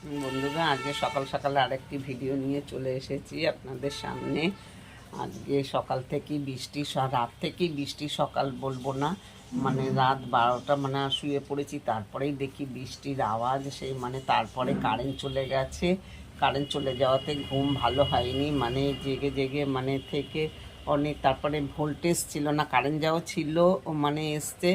বন্ধুরা, আজকে সকাল সকালে আরেকটি ভিডিও নিয়ে চলে এসেছি আপনাদের সামনে। আজকে সকাল থেকেই বৃষ্টি, রাত থেকেই বৃষ্টি, সকাল বলবো না, মানে রাত 12টা মানে শুয়ে পড়েছি, তারপরেই দেখি বৃষ্টির আওয়াজ। সেই মানে তারপরে কারেন্ট চলে গেছে। কারেন্ট চলে যাওয়াতে ঘুম ভালো হয়নি, মানে জেগে জেগে মানে থেকে অনেক। তারপরে ভোল্টেজ ছিল না, কারেন্ট যাওয়া ছিল মানে এসছে,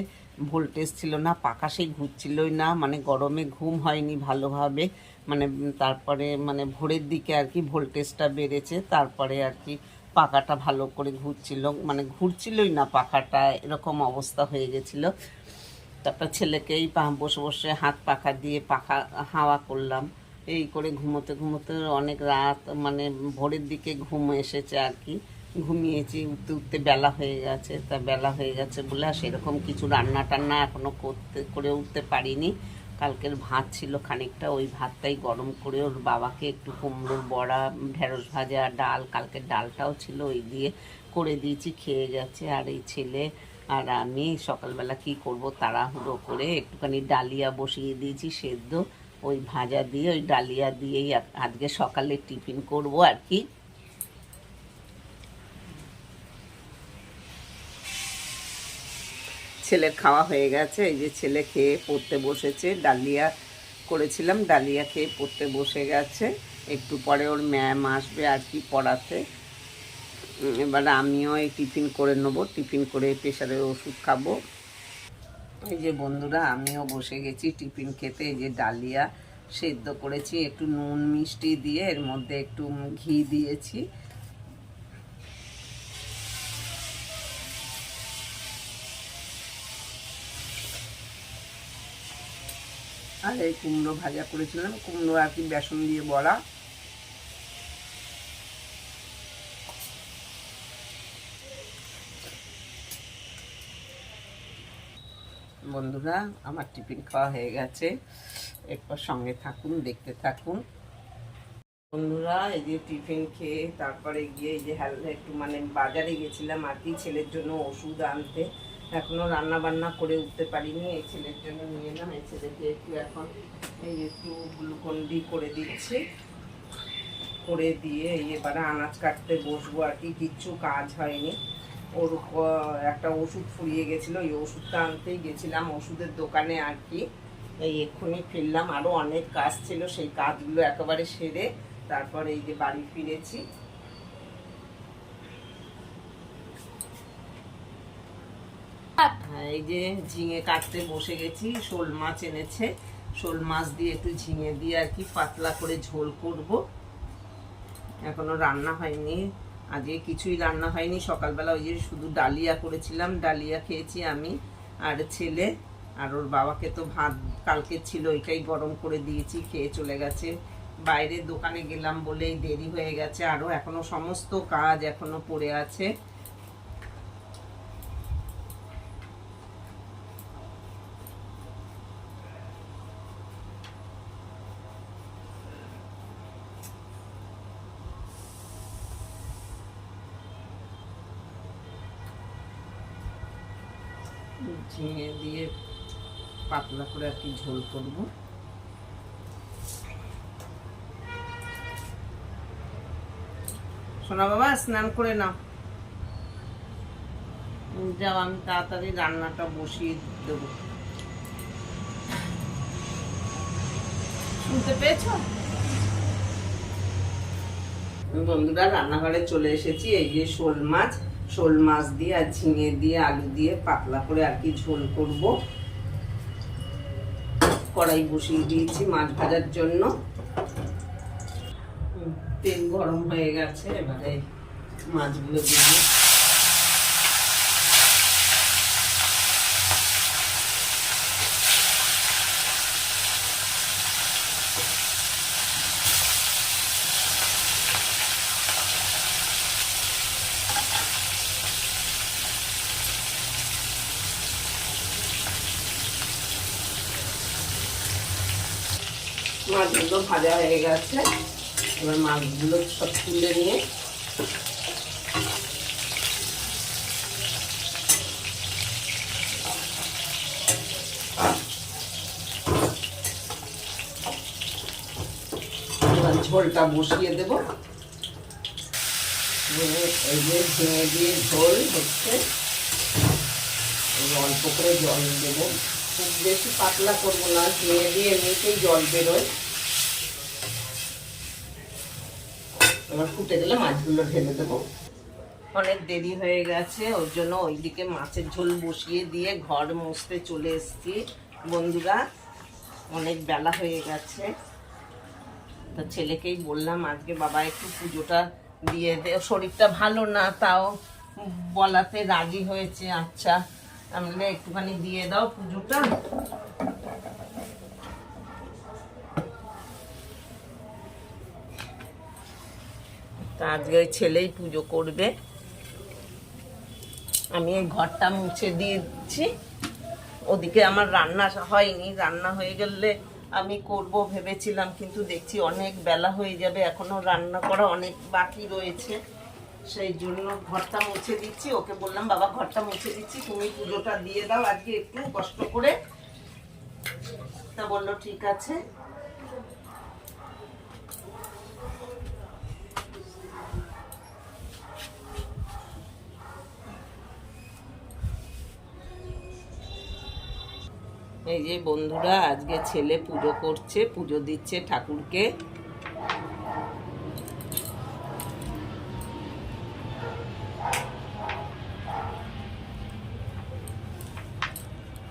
ভোল্টেজ ছিল না, পাখা সেই ঘুরছিলই না, মানে গরমে ঘুম হয়নি ভালোভাবে। মানে তারপরে মানে ভোরের দিকে আর কি ভোল্টেজটা বেড়েছে, তারপরে আর কি পাখাটা ভালো করে ঘুরছিল, মানে ঘুরছিলই না পাখাটা, এরকম অবস্থা হয়ে গেছিলো। তারপর ছেলেকেই বসে বসে হাত পাখা দিয়ে পাখা হাওয়া করলাম। এই করে ঘুমোতে ঘুমোতে অনেক রাত, মানে ভোরের দিকে ঘুম এসেছে আর কি। ঘুমিয়েছি, উঠতে উঠতে বেলা হয়ে গেছে। তা বেলা হয়ে গেছে বলে আর সেরকম কিছু রান্না টান্না এখনও করে উঠতে পারিনি। কালকের ভাত ছিল খানিকটা, ওই ভাতটাই গরম করে ওর বাবাকে একটু কুমড়োর বড়া, ঢেঁড়স ভাজা, ডাল, কালকের ডালটাও ছিল, ওই দিয়ে করে দিয়েছি, খেয়ে গেছে। আর এই ছেলে আর আমি সকালবেলা কি করব, তাড়াহুড়ো করে একটুখানি ডালিয়া বসিয়ে দিয়েছি সেদ্ধ, ওই ভাজা দিয়ে ওই ডালিয়া দিয়েই আজকে সকালে টিফিন করব আর কি। ছেলের খাওয়া হয়ে গেছে, এই যে ছেলে খেয়ে পড়তে বসেছে। ডালিয়া করেছিলাম, ডালিয়া খেয়ে পড়তে বসে গেছে। একটু পরে ওর ম্যাম আসবে আর কি পড়াতে। এবার আমিও এই টিফিন করে নেবো, টিফিন করে প্রেশারের ওষুধ খাবো। এই যে বন্ধুরা, আমিও বসে গেছি টিফিন খেতে। এই যে ডালিয়া সেদ্ধ করেছি, একটু নুন মিষ্টি দিয়ে, এর মধ্যে একটু ঘি দিয়েছি। আর এই কুমড়ো ভাজা করেছিলাম, কুমড়ো আর কি বেসন দিয়ে বড়া। বন্ধুরা, আমার টিফিন খাওয়া হয়ে গেছে, একবার সঙ্গে থাকুন, দেখতে থাকুন। বন্ধুরা, এই যে টিফিন খেয়ে তারপরে গিয়ে এই যে একটু মানে বাজারে গেছিলাম আর কি, ছেলের জন্য ওষুধ আনতে। এখনও রান্না বান্না করে উঠতে পারিনি, এই ছেলের জন্য নিয়ে এলাম। এই ছেলেকে একটু এখন এই একটু গ্লুকন্ডি করে দিচ্ছি, করে দিয়ে এবারে আনাজ কাটতে বসবো আর কি। কিচ্ছু কাজ হয়নি, ওর একটা ওষুধ ফুরিয়ে গেছিলো, ওই ওষুধটা আনতেই গেছিলাম ওষুধের দোকানে আর কি। এই এক্ষুনি ফিরলাম, আরও অনেক কাজ ছিল, সেই কাজগুলো একেবারে সেরে তারপর এই যে বাড়ি ফিরেছি। এই যে ঝিঙে কাটতে বসে গেছি, শোল মাছ এনেছে, শোল মাছ দিয়ে একটু ঝিঙে দিয়ে আর কি পাতলা করে ঝোল করব। এখনো রান্না হয়নি, আজকে কিছুই রান্না হয়নি। সকালবেলা ওই যে শুধু ডালিয়া করেছিলাম, ডালিয়া খেয়েছি আমি আর ছেলে। আর ওর বাবাকে তো ভাত কালকে ছিল, ওইটাই গরম করে দিয়েছি, খেয়ে চলে গেছে। বাইরে দোকানে গেলাম বলেই দেরি হয়ে গেছে, আরও এখনো সমস্ত কাজ এখনো পড়ে আছে। ঝিঙে দিয়ে পাতলা করে আর কি ঝোল করবো। সোনা বাবা, স্নান করে নাও, যাও, আমি তাড়াতাড়ি রান্নাটা বসিয়ে দেবো। শুনতে পেয়েছ বন্ধুরা? রান্নাঘরে চলে এসেছি। এই যে শোল মাছ, শোল মাছ দিয়ে আর ঝিঙে দিয়ে আলু দিয়ে পাতলা করে আর কি ঝোল করব। কড়াই বসিয়ে দিয়েছি মাছ ভাজার জন্য, তেল গরম হয়ে গেছে, এবারে মাছগুলো দিয়ে মাছগুলো ভাজা হয়ে গেছে। এবার মাছগুলো সব তুলে নিয়ে ঝোলটা বসিয়ে দেব। এই যে ঝিঙে দিয়ে ঝোল হচ্ছে, অল্প করে জল দেব, খুব বেশি পাতলা করবো না, ঝিঙে দিয়ে এমনিতেই জল বেরোয়। এবার ফুটে গেলে মাছগুলো ঢেলে দেবো। অনেক দেরি হয়ে গেছে, ওর জন্য ওইদিকে মাছের ঝোল বসিয়ে দিয়ে ঘর মুছতে চলে এসেছি বন্ধুরা। অনেক বেলা হয়ে গেছে, তা ছেলেকেই বললাম আজকে বাবা একটু পুজোটা দিয়ে দে, শরীরটা ভালো না, তাও বলাতে রাজি হয়েছে। আচ্ছা তাহলে একটুখানি দিয়ে দাও পুজোটা। তা আজকে ওই ছেলেই পুজো করবে, আমি এই ঘরটা মুছে দিয়েছি। ওদিকে আমার রান্না হয়নি, রান্না হয়ে গেলে আমি করব ভেবেছিলাম, কিন্তু দেখছি অনেক বেলা হয়ে যাবে, এখনো রান্না করা অনেক বাকি রয়েছে, সেই জন্য ঘরটা মুছে দিচ্ছি। ওকে বললাম বাবা ঘরটা মুছে দিচ্ছি, তুমি পুজোটা দিয়ে দাও আজকে একটু কষ্ট করে। তা বললো ঠিক আছে। এই যে বন্ধুরা আজকে ছেলে পুজো করছে, পুজো দিচ্ছে ঠাকুরকে।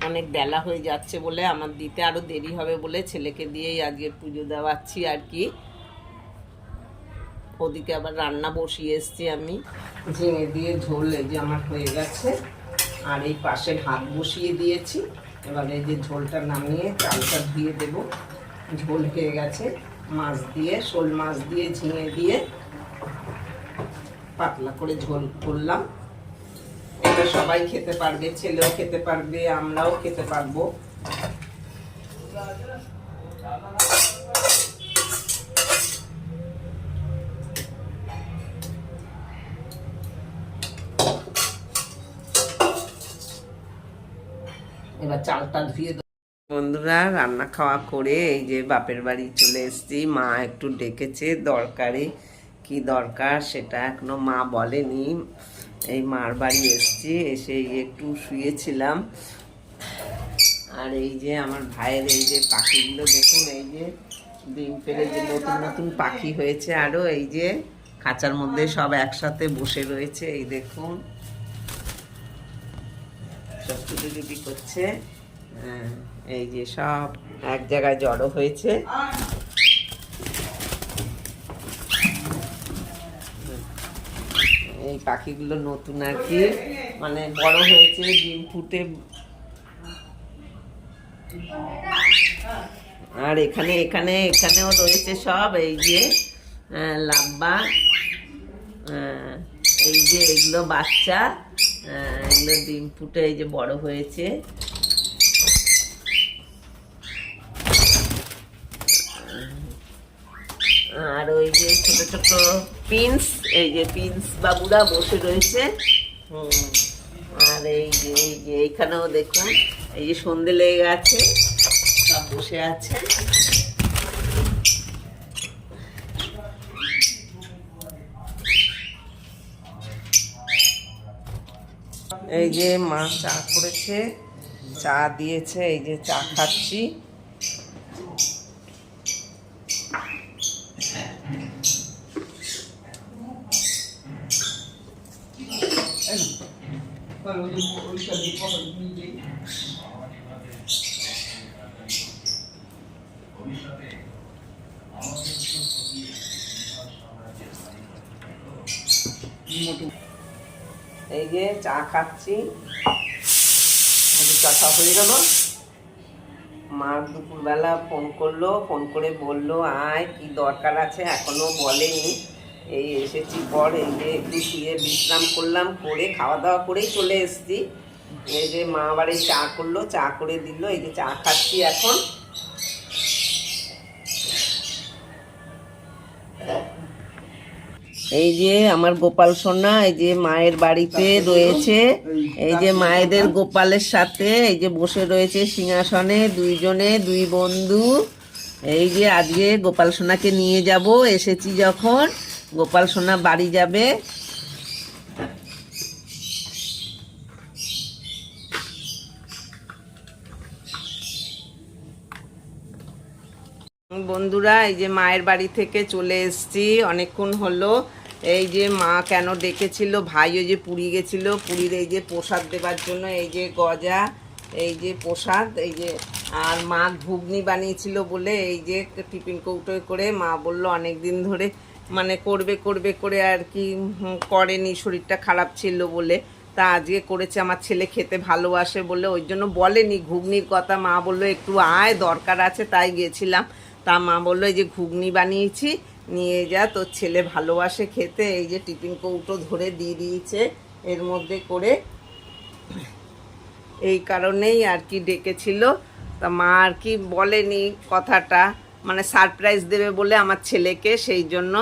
অনেক বেলা হয়ে যাচ্ছে বলে, আমার দিতে আরো দেরি হবে বলে ছেলেকে দিয়েই আজকে পুজো দেওয়াচ্ছি আর কি। ওদিকে আবার রান্না বসিয়ে এসছি আমি, ঝিঙে দিয়ে ঝোল এই যে আমার হয়ে গেছে, আর এই পাশে ভাত বসিয়ে দিয়েছি। এবার এই যে ঝোলটা নামিয়ে চালটা ধুয়ে দেবো। ঝোল হয়ে গেছে, মাছ দিয়ে, শোল মাছ দিয়ে ঝিঙে দিয়ে পাতলা করে ঝোল করলাম। এটা সবাই খেতে পারবে, ছেলেও খেতে পারবে, আমরাও খেতে পারবো। এবার চালটা ধুয়ে বন্ধুরা রান্না খাওয়া করে এই যে বাপের বাড়ি চলে এসেছি। মা একটু ডেকেছে দরকারে, কি দরকার সেটা এখনো মা বলেনি। এই মার বাড়ি এসেছি, এসে একটু শুয়েছিলাম। আর এই যে আমার ভাইয়ের এই যে পাখিগুলো দেখুন, এই যে ডিম পেড়ে যে নতুন নতুন পাখি হয়েছে, আরও এই যে খাঁচার মধ্যে সব একসাথে বসে রয়েছে। এই দেখুন সব ছুটি করছে, এই যে সব এক জায়গায় জড়ো হয়েছে। এই পাখিগুলো নতুন আর কি, মানে বড় হয়েছে, ডিম ফুটে। আর এখানেও রয়েছে সব, এই যে লাব্বা, এই যে এগুলো বাচ্চা, এগুলো ডিম ফুটে এই যে বড় হয়েছে। আর ওই যে ছোট ছোট পিন্স, এই যে পিন্স বাবুরা বসে রয়েছে। আর এই যে এইখানেও দেখুন, এই যে সন্ধে লেগে গেছে, সব বসে আছে। এই যে মা চা করেছে, চা দিয়েছে, এই যে চা খাচ্ছি। এই যে চা খাচ্ছি, চা খাওয়া হয়ে গেল। মা দুপুরবেলা ফোন করলো, ফোন করে বললো আয়, কি দরকার আছে, এখনো বলেনি। এই এসেছি পর, এই যে একটু শুয়ে বিশ্রাম করলাম, করে খাওয়া দাওয়া করেই চলে এসেছি। এই যে মা আবার এই চা করলো, চা করে দিল, এই যে চা খাচ্ছি এখন। এই যে আমার গোপাল সোনা এই যে মায়ের বাড়িতে রয়েছে, এই যে মায়েদের গোপালের সাথে এই যে বসে রয়েছে সিংহাসনে, দুইজনে, দুই বন্ধু। এই যে আজকে গোপাল সোনাকে নিয়ে যাব, এসেছি যখন গোপাল সোনা বাড়ি যাবে। বন্ধুরা এই যে মায়ের বাড়ি থেকে চলে এসেছি, অনেকক্ষণ হলো। এই যে মা কেন ডেকেছিল, ভাই ওই যে পুরী গেছিল, পুরীর এই যে প্রসাদ দেবার জন্য, এই যে গজা, এই যে প্রসাদ, এই যে আর মা ঘুগনি বানিয়েছিল বলে এই যে টিফিন কৌটোয় করে মা বলল অনেক দিন ধরে মানে করবে করবে করে আর কি করেনি, শরীরটা খারাপ ছিল বলে। তা আজকে করেছে, আমার ছেলে খেতে ভালোবাসে বলে ওই জন্য বলেনি ঘুগনির কথা। মা বললো একটু আয়, দরকার আছে, তাই গিয়েছিলাম। তা মা বললো এই যে ঘুগনি বানিয়েছি, নিয়ে যা, তোর ছেলে ভালোবাসে খেতে। এই যে টিফিন কৌটো ধরে দিয়ে দিয়েছে এর মধ্যে করে, এই কারণেই আর কি ডেকেছিল। তা মা আর কি বলেনি কথাটা, মানে সারপ্রাইজ দেবে বলে আমার ছেলেকে, সেই জন্য।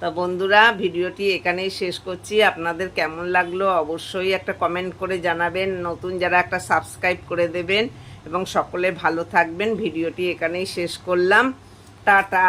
তা বন্ধুরা ভিডিওটি এখানেই শেষ করছি। আপনাদের কেমন লাগলো অবশ্যই একটা কমেন্ট করে জানাবেন, নতুন যারা একটা সাবস্ক্রাইব করে দেবেন, এবং সকলে ভালো থাকবেন। ভিডিওটি এখানেই শেষ করলাম, টাটা।